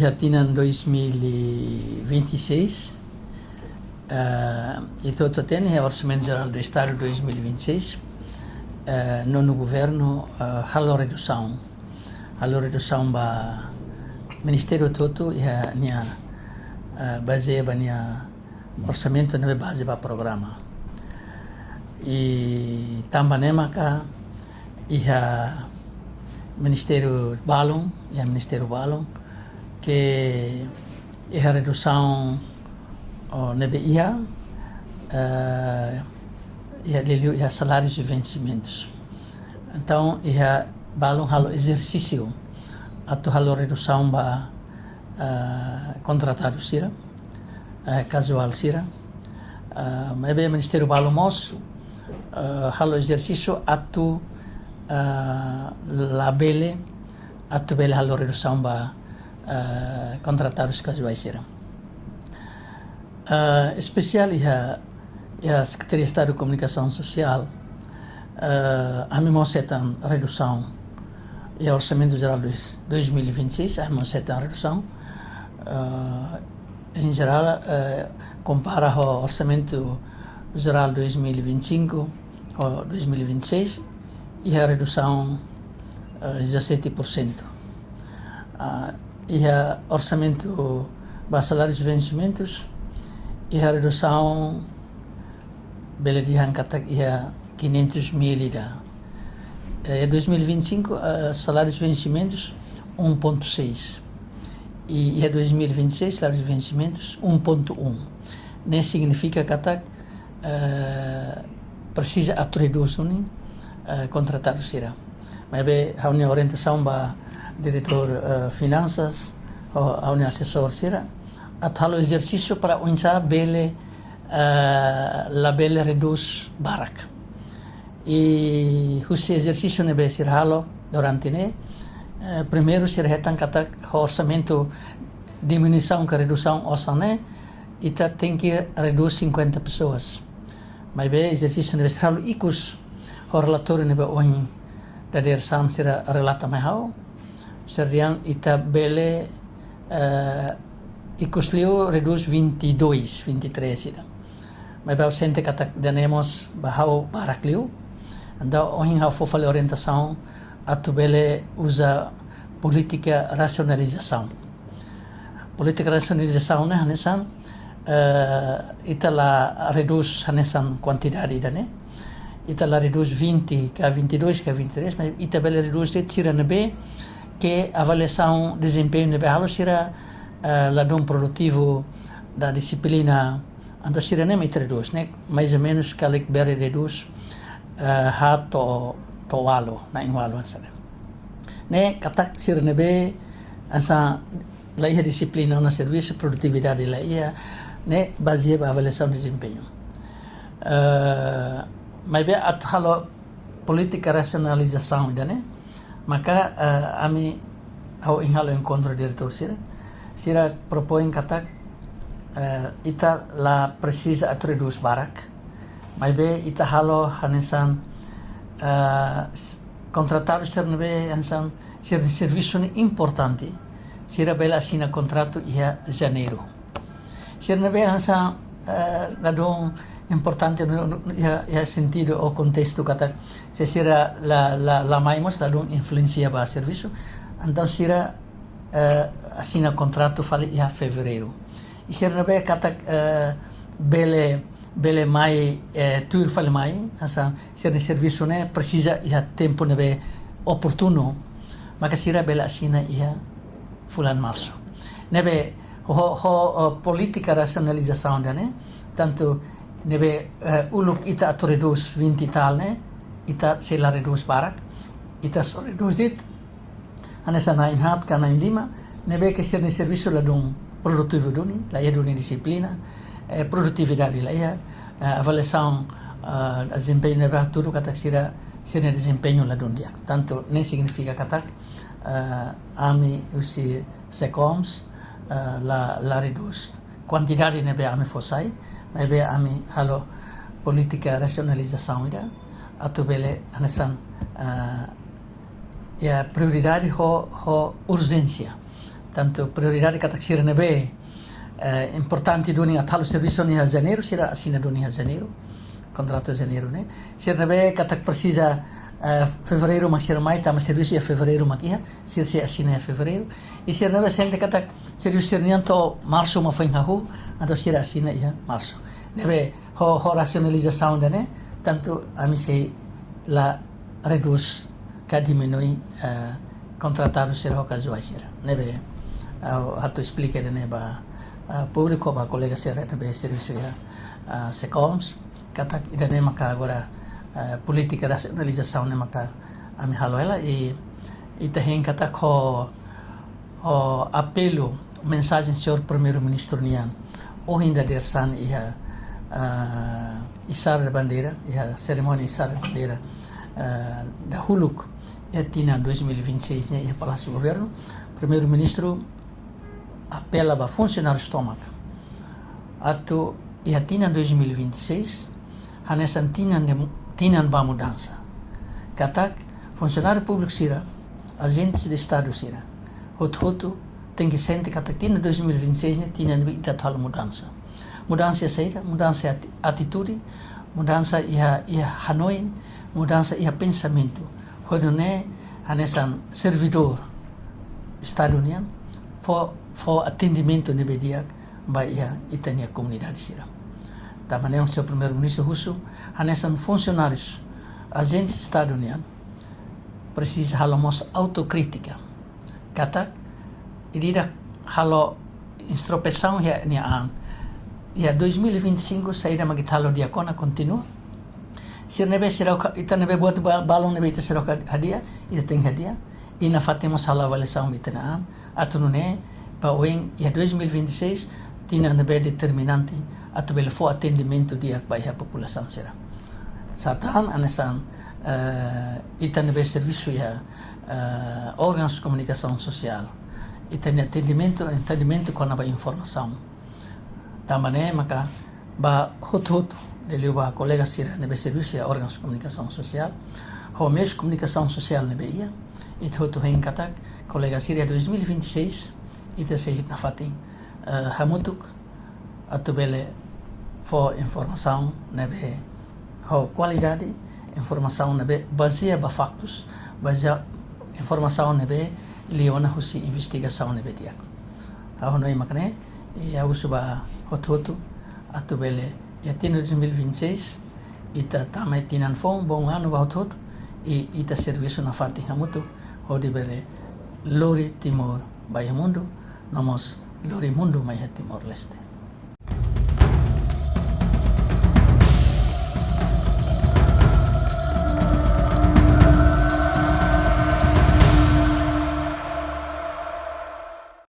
já tinha 2026 e todo tem o Orçamento Geral do Estado 2026 no governo halo redução ba Ministério todo ia nia baseia nia orçamento na base para programa e também maka ia Ministério Balon que é a redução nebe ia salários e vencimentos. Então, ia balon halo exercício atau halo redução ba contratado sira casual sira nebe Ministério Balon mos halo exercício atau labele atau bele halo redução ba contratados casuais serão. Especial a Secretaria de Estado de Comunicação Social a mim setam redução e o Orçamento Geral de 2026 a mim setam redução em geral compara o Orçamento Geral 2025 ou 2026 e a redução 17%. E a orçamento para salários e vencimentos e a redução bela de hankatak e a 500 mil ida. Em 2025 salários e vencimentos 1,6 e em 2026 salários e vencimentos 1,1. Nem significa que precisa reduzir contratado será. Mas a orientação para diretor finanças ou a assessor será atau exercício para usar bele label reduz barak e o exercício nebe ser halo durante ne primeiro ser retan kata orçamento diminuição que redução orçamento e tem que reduzir 50 pessoas mas be exercício nebe ser halo ikus o relatório nebe oin da dersam será relata mai hao seriam ita bele ikusliu reduz 22, 23 ida. Mas bau sente kata danemos bahau barakliu anda ohin hau fofale orientação atu bele usa política racionalização. Política racionalização né hanesan ita la reduz hanesan quantidade ida né ita la reduz 20 que 22 que 23 mas ita bele reduz de tira nebe que avaliação desempenho nebe halo sira ladum produtivo da disciplina então sira nem reduz né mais ou menos que alik bere reduz to walo na inwalo ansana né katak sira nebe asa laia disciplina na serviço produtividade laia né baseia a avaliação de desempenho mas be at halo política racionalização ida né maka ami ao inhalo encontro diretor sira propõe kata ita la precisa atredus barak mas be ita halo hanesan contratado ser nebe hansan ser serviço importante sira bela assina contrato ia janeiro ser nebe hansan ladong importante ya sentido o contexto kata se sira la maimos ladong influencia ba serviço então sira assina contrato fale ia fevereiro e sira nebe kata bele mai tur fale mai hansan ser serviço né precisa ia tempo nebe oportuno maka sira bela assina ia fulan março nebe política racionalização né tanto nebe uluk ita to reduz 20 tal né ita se la reduz barak ita so reduz dit anesa na inhat kana in lima nebe que ser serviço la dum produtivo duni la ia duni disciplina produtividade la ia avaliação desempenho nebe tudo kata sira ser desempenho la dun dia tanto nem significa kata ami usi secoms la reduz quantidade nebe ami fosai mas be ami halo politika rasionalização ida atu bele anesan ya prioridade ho urgência tanto prioridade katak sira nebe importante duni atalo serviço ni janeiro sira assina duni janeiro contrato janeiro né sira nebe katak precisa fevereiro mas sira mai tama serviço ia fevereiro makia sira se assina fevereiro e sira nebe sente katak serviço sira nianto março ma foi ngahu atau sira assina ia março nebe ho racionalização né tanto ami se la reduz ka diminui contratado sira ocasião sira nebe hatu explica ne ba público ba colega sira nebe serviço ya secoms katak idane maka agora política racionalização ne maka ami haloela e tahen katak ho apelo mensagem senhor primeiro-ministro nian o ainda dersan ia isar bandeira ia cerimônia isar bandeira da Huluk e tina 2026 né ia Palácio Governo primeiro-ministro apela para funcionários estômago atu ia tina 2026 hanesan tinan ba mudança katak funcionário público sira agentes de estado sira hotu tem que sentir katak tina 2026 né tinan bi tal mudança saída mudança atitude mudança ia Hanoi mudança ia pensamento quando né hanesan servidor estado união for atendimento ne bedia ba ia itania comunidade sira tamanho seu primeiro-ministro russo hanesan funcionários agentes estado união precisa halamos autocrítica katak idida halo introspecção ya ni an ya 2025 saída magitalo diakona continua sir nebe sira ita nebe buat balong nebe ita sira hadia ita tem hadia ina fatemos hala avaliação mitana atunune ba oeng ya 2026 tina nebe determinante atu bele fo atendimento dia ba a população sira satan anesan ita nebe serviço ya órgãos de comunicação social ita ne atendimento com a informação tamane maka ba hut dele ba colega sira nebe serviço ya órgãos de comunicação social ho mes comunicação social nebe ia it hut hen katak colega sira 2026 ita se na fatin hamutuk atu bele fo informação nebe ho qualidade informação nebe baseia ba factos baseia informação nebe liona husi investigação nebe dia ha noi makane e a usuba hotu atu bele ya tino 2026 ita tamai tinan fong bom ano ba hotu e ita serviço na fati hamutu hodi bele lori Timor Baia Mundo nomos lori mundo mai Timor Leste